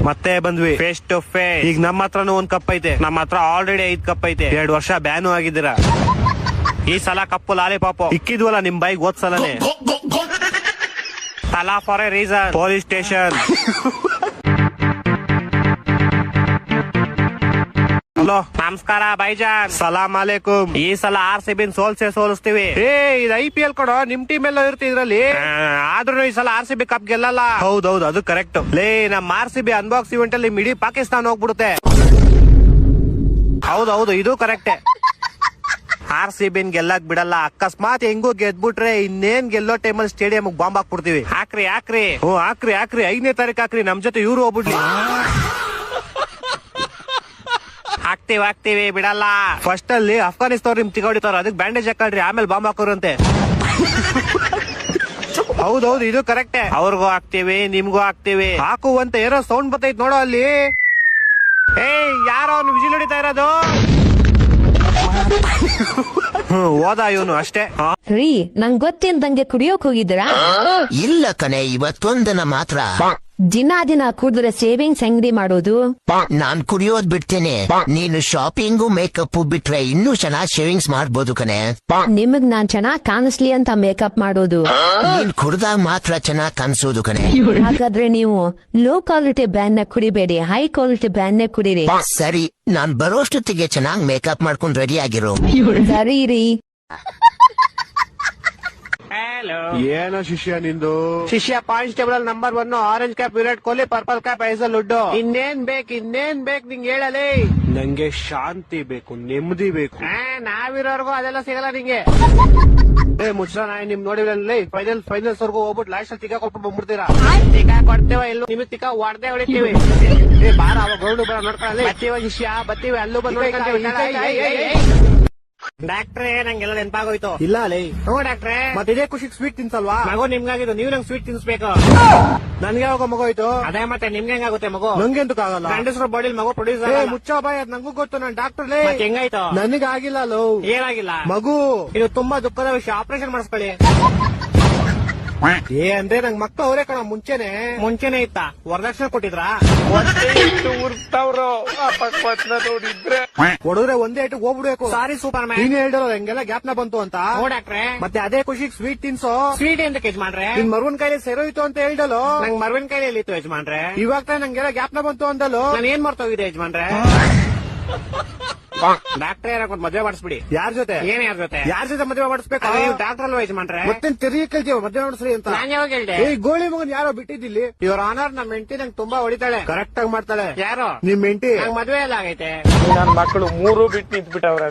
ಮತ್ತೆ ಬಂದ್ವಿ face to face. ಈಗ ನಮ್ಮ ಹತ್ರನೂ ಒಂದ್ ಕಪ್ ಐತೆ, ನಮ್ಮ ಹತ್ರ ಆಲ್ರೆಡಿ 5 ಕಪ್ ಐತೆ. 2 ವರ್ಷ ಬ್ಯಾನು ಆಗಿದ್ದೀರಾ. ಈ ಸಲ ಕಪ್ಪು ಲಾಲಿಪಾಪು ಇಕ್ಕಿದ್ವಲ್ಲ ನಿಮ್ ಬೈಕ್ ಓದ್ಸಲನೆ. ತಲಾ for A reason. Police station. Hello ನಮಸ್ಕಾರ ಬೈಜಾನ್. ಸಲಾಂ ಅಲೈಕುಂ. ಈ ಸಲ RCB ಸೋಲಿಸ್ತೀವಿ. ಇದು IPL ಕೊಡೋ, ನಿಮ್ ಟೀಮ್ ಎಲ್ಲ ಇರ್ತಿದ್ರಲ್ಲಿ. ಆದ್ರೂ ಈ ಸಲ RCB ಕಪ್ ಗೆಲ್ಲಲ್ಲ. ಹೌದೌದು, ಅದು ಕರೆಕ್ಟ್. ಲೇ ನಮ್ RCB ಅನ್ಬಾಕ್ಸ್ ಇವೆಂಟ್ ಅಲ್ಲಿ ಮಿಡಿ ಪಾಕಿಸ್ತಾನ ಹೋಗ್ಬಿಡುತ್ತೆ. ಹೌದೌದು, ಇದು ಕರೆಕ್ಟ್. RCB ಗೆಲ್ಲಕ್ ಬಿಡಲ್ಲ. ಅಕಸ್ಮಾತ್ ಹೆಂಗೋ ಗೆದ್ಬಿಟ್ರೆ ಇನ್ನೇನ್ ಗೆಲ್ಲೋ ಟೈಮಲ್ಲಿ ಸ್ಟೇಡಿಯಂ ಬಾಂಬ್ ಹಾಕ್ಬಿಡ್ತೀವಿ. ಹಾಕ್ರಿ ಹ್ಞೂ ಹಾಕ್ರಿ 5ನೇ ತಾರೀಕು ಹಾಕ್ರಿ. ನಮ್ ಜೊತೆ ಇವ್ರು ಹೋಗ್ಬಿಡ್ಲಿ. ಹಾಕ್ತಿವಿ ಬಿಡಲ್ಲ. ಫಸ್ಟ್ ಅಲ್ಲಿ ಅಫ್ಘಾನಿಸ್ತಾನ ನಿಮ್ ತಿಗೋಡಿತಾರ, ಅದಕ್ಕೆ ಬ್ಯಾಂಡೇಜ್ ಹಾಕೊಳ್ರಿ, ಆಮೇಲೆ ಬಾಂಬ್ ಹಾಕೋರಂತೆ. ಹೌದೌದು, ಇದು ಕರೆಕ್ಟೇ. ಅವ್ರಿಗೂ ಹಾಕ್ತಿವಿ, ನಿಮ್ಗೂ ಹಾಕ್ತಿವಿ. ಹಾಕುವಂತ ಏನೋ ಸೌಂಡ್ ಬರ್ತೈತ್ ನೋಡೋ ಅಲ್ಲಿ. ಯಾರೋ ಅವ್ನು ವಿಜಿಲ್ ಹೊಡಿತಾ ಇರೋದು. ಹೋದ ಇವನು ಅಷ್ಟೇ. ರೀ, ನಂಗ್ ಗೊತ್ತಿಲ್ದಂಗೆ ಕುಡಿಯೋಕ್ ಹೋಗಿದ್ದೀರಾ? ಇಲ್ಲ ಕಣೆ, ಇವತ್ತೊಂದನ ಮಾತ್ರ. ದಿನ ಕುಡಿದ್ರೆ ಸೇವಿಂಗ್ಸ್ ಹೆಂಗ್ರಿ ಮಾಡೋದು? ನಾನ್ ಕುಡಿಯೋದ್ ಬಿಡ್ತೇನೆ. ನೀನು ಶಾಪಿಂಗು ಮೇಕಪ್ ಬಿಟ್ರೆ ಇನ್ನೂ ಚೆನ್ನಾಗ್ ಶೇವಿಂಗ್ಸ್ ಮಾಡ್ಬೋದು ಕಣೆ. ನಿಮಗ್ ನಾನ್ ಚೆನ್ನಾಗ್ ಕಾಣಿಸ್ಲಿ ಅಂತ ಮೇಕಪ್ ಮಾಡೋದು. ನೀನ್ ಕುಡ್ದಾಗ ಮಾತ್ರ ಚೆನ್ನಾಗ್ ಕಾಣಿಸೋದು ಕಣೆ. ಹಾಗಾದ್ರೆ ನೀವು ಲೋ ಕ್ವಾಲಿಟಿ ಬ್ರ್ಯಾಂಡ್ ನ ಕುಡಿಬೇಡಿ, ಹೈ ಕ್ವಾಲಿಟಿ ಬ್ರ್ಯಾಂಡ್ ನ ಕುಡೀರಿ. ಸರಿ, ನಾನ್ ಬರೋಷ್ಟೊತ್ತಿಗೆ ಚೆನ್ನಾಗ್ ಮೇಕಪ್ ಮಾಡ್ಕೊಂಡ್ ರೆಡಿ ಆಗಿರೋ. ಸರಿ ರೀ. ಏನೋ ಶಿಷ್ಯ ನಿಂದು? ಶಿಷ್ಯ constable number 1, orange cap Virat Kohli, purple cap Hazlewood. ಇನ್ನೇನ್ ಬೇಕು ನಿಂಗೆ ಹೇಳಲಿ? ನಂಗೆ ಶಾಂತಿ ಬೇಕು, ನೆಮ್ಮದಿ ಬೇಕು. ನಾವಿರೋರ್ಗು ಅದೆಲ್ಲ ಸಿಗಲ್ಲ ನಿಂಗೆ. ಮುಚ್ಚ ನಿಮ್ ನೋಡಿಲ್ಲ. ಫೈನಲ್ಸ್ ವರ್ಗು ಹೋಗ್ಬಿಟ್ಟು ಲಾಸ್ಟ್ ಅಲ್ಲಿ ತಿಕ್ಕ ಕೊಟ್ಟು ಬಂದ್ಬಿಡ್ತೀರಾ. ತಿಕ್ಕ ಕೊಡ್ತೇವ ಎಲ್ಲೂ ನಿಮ್ಗೆ ತಿಕ್ಕ ಹೊಡೆದೇ ಹೊಡಿತೀವಿ. ಬಾರ ಅವಾಗ ಗೌಡು ಬರ ನೋಡ್ಕೊಳ್ಳಿ. ಬತ್ತೀವ ಶಿಷ್ಯ, ಬತ್ತೀವಿ. ಅಲ್ಲೂ ಬಂದು ಡಾಕ್ಟ್ರೇ, ನಂಗೆಲ್ಲ ನೆನಪಾಗೋಯ್ತು. ಇಲ್ಲ ಲೇ. ಡಾಕ್ಟ್ರೇ, ಮತ್ತೆ ಇದೇ ಖುಷಿಗೆ ಸ್ವೀಟ್ ತಿನ್ಸಲ್ವಾ? ಮಗು ನಿಮ್ಗಾಗಿದ್ದು, ನೀವು ನಂಗೆ ಸ್ವೀಟ್ ತಿನ್ಸ್ಬೇಕು. ನನ್ಗೆ ಯಾವಾಗ ಮಗು ಆಯ್ತು? ಅದೇ ಮತ್ತೆ ನಿಮ್ಗೆ ಹೆಂಗಾಗುತ್ತೆ ಮಗು? ನಂಗೆಂತೂ ಆಗಲ್ಲ. ಗಂಡಸ್ರ ಬಾಡಿಲ್ ಮಗು ಪ್ರೊಡ್ಯೂಸರ್. ಮುಚ್ಚ ಬಾಯ್, ಅದ್ ನಂಗೂ ಗೊತ್ತು. ನಾನ್ ಡಾಕ್ಟರ್ ಲೇ. ಹೆಂಗಾಯ್ತು? ನನಗಾಗಿಲ್ಲ ಲೋ. ಏನಾಗಿಲ್ಲ? ಮಗು. ಇದು ತುಂಬಾ ದುಃಖದ ವಿಷಯ, ಆಪರೇಷನ್ ಮಾಡಿಸ್ಕೊಳ್ಳಿ. ಅಂದ್ರೆ ನಂಗ್ ಮಕ್ಕಳು ಅವರೇ ಕಣ. ಮುಂಚೆನೆ ಇತ್ತ? ವರದಕ್ಷಿಣೆ ಕೊಟ್ಟಿದ್ರಾ? ಹೊಡೆದ್ರೆ ಒಂದೇ ಇಟ್ಟು ಹೋಗ್ಬಿಡ್ಬೇಕು. ಸಾರಿ ಸೂಪರ್ ಮ್ಯಾನ್, ನೀನ್ ಹೇಳಿರೋ ಹೆಂಗೆಲ್ಲ ಗ್ಯಾಪ್ನ ಬಂತು ಅಂತ. ಡಾಕ್ಟ್ರೆ, ಮತ್ತೆ ಅದೇ ಖುಷಿಗೆ ಸ್ವೀಟ್ ತಿನ್ಸೋ. ಸ್ವೀಟ್ ಎಂತ ಯಜಮಾನ್ರೆ? ನಿನ್ ಮರ್ವನ್ ಕೈಲಿ ಸೇರೋಯ್ತು ಅಂತ ಹೇಳ್ದಲು. ನಂಗ್ ಮರ್ವನ್ ಕೈಲಿ ಇತ್ತು ಯಜಮಾನ್ರೆ. ಇವಾಗ ತಾನೆ ನಂಗೆಲ್ಲ ಗ್ಯಾಪ್ನ ಬಂತು ಅಂತಲು. ನಾನು ಏನ್ ಮಾಡ್ತೋಗಿದೆ ಯಜಮಾನ್ರೆ? ಡಾಕ್ಟರ್ ಯಾಕೊಂಡ್ ಮದ್ವೆ ಮಾಡಿಸ್ಬಿಡಿ. ಯಾರ ಜೊತೆ? ಯಾರ ಜೊತೆ ಮದ್ವೆ ಮಾಡಿಸ್ಬೇಕು? ಡಾಕ್ಟರ್ ಅಲ್ವಾ ಯಜಮಾನ್ರೆ? ಮತ್ತೆ ತೆರಿಗೆ ಕೇಳ್ತೀವ ಮದ್ವೆ ಮಾಡಿಸ್ರಿ ಅಂತ. ನಾನು ಯಾವಾಗ ಹೇಳ್ದೆ? ಗೋಳಿ ಮಗನ್ ಯಾರೋ ಬಿಟ್ಟಿದ್ದಿಲ್ಲಿ. ಇವ್ರ ಆನರ್ ನಮ್ ಹೆಂಡತಿ ನಂಗೆ ತುಂಬಾ ಹೊಡಿತಾಳೆ, ಕರೆಕ್ಟ್ ಆಗಿ ಮಾಡ್ತಾಳೆ. ಯಾರೋ ನಿಮ್ ಹೆಂಡತಿ? ಮದ್ವೆ ಎಲ್ಲ ಆಗೈತೆ. ನನ್ನ ಮಕ್ಕಳು 3 ಬಿಟ್ಟು ನಿಂತ್ಬಿಟ್ಟವ್ರೆ.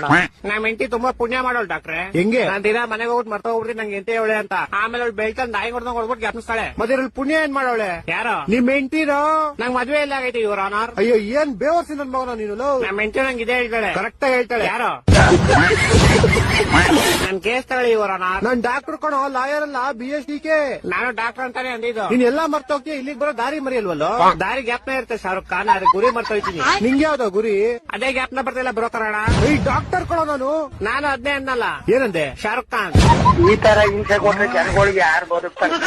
ನಮ್ ಹೆಂಡತಿ ತುಂಬಾ ಪುಣ್ಯ ಮಾಡೋಳು ಡಾಕ್ಟ್ರೆ. ಹೆಂಗೆ? ನಾನ್ ದಿನ ಮನೆಗೆ ಹೋಗ್ಬಿಟ್ಟು ಮರ್ತ ಹೋಗ್ಬಿಟ್ಟು ನಂಗೆ ಎಂತ ಹೇಳೆ ಅಂತ. ಆಮೇಲೆ ಅವ್ಳು ಬೆಳ್ತಾನೆ ನಾಯಿ ಹೊಡೆದಂಗ್ ಹೊಡ್ಬಿಟ್ಟು ಜ್ಞಾಪಿಸ್ತಾಳೆ. ಮತ್ತೆ ಇವ್ರಲ್ಲಿ ಪುಣ್ಯ ಏನ್ ಮಾಡೋಳೆ? ಯಾರೋ ನಿಮ್ ಹೆಂಡತಿನೋ? ನಂಗ್ ಮದ್ವೆ ಎಲ್ಲ ಆಗೈತೆ ಇವ್ರ ಆನರ್. ಅಯ್ಯೋ, ಏನ್ ಬೇವರ್ಸಿ ನನ್ ಮಗನ ನೀನು. ನಮ್ ಹೆಂಡತಿ ನಂಗೆ ಇದೇ ಹೇಳ್ತಾಳೆ, ಕರೆಕ್ಟ್ ಆಗಿ ಹೇಳ್ತಾಳೆ. ಯಾರೋ ನನ್ ಕೇಸ್ ತಗೊಳ್ಳಿ ಇವರ. ನಾನ್ ಡಾಕ್ಟರ್ ಕಣೋ, ಲಾಯರ್ ಅಲ್ಲ, BSDK. ನಾನು ಡಾಕ್ಟರ್ ಅಂತಾನೆ ಅಂದಿದ್ದು. ನೀನ್ ಎಲ್ಲಾ ಮರ್ತೋಗ್ತೀಯ, ಇಲ್ಲಿಗೆ ಬರೋ ದಾರಿ ಮರಿಯಲ್ವಲ್ಲೋ? ದಾರಿ ಗ್ಯಾಪ್ನ ಇರುತ್ತೆ ಶಾರುಖ್ ಖಾನ್, ಅದ್ರ ಗುರಿ ಮರ್ತೋಯ್ತೀನಿ. ನಿಂಗೆ ಯಾವ್ದೋ ಗುರಿ? ಅದೇ ಗ್ಯಾಪ್ನ ಬರ್ತಿಲ್ಲ ಬ್ರೋಕರ್ ಅಣ್ಣ. ಈ ಡಾಕ್ಟರ್ ಕಣೋ ನಾನು ಅದನ್ನೇ ಅನ್ನಲ್ಲ. ಏನಂದೆ? ಶಾರುಖ್ ಖಾನ್. ಈ ತರ ಹಿಂಸೆ ಕೊಟ್ರೆ ಜನಗಳಿಗೆ ಯಾರು ಬದುಕ್ತಾರೆ?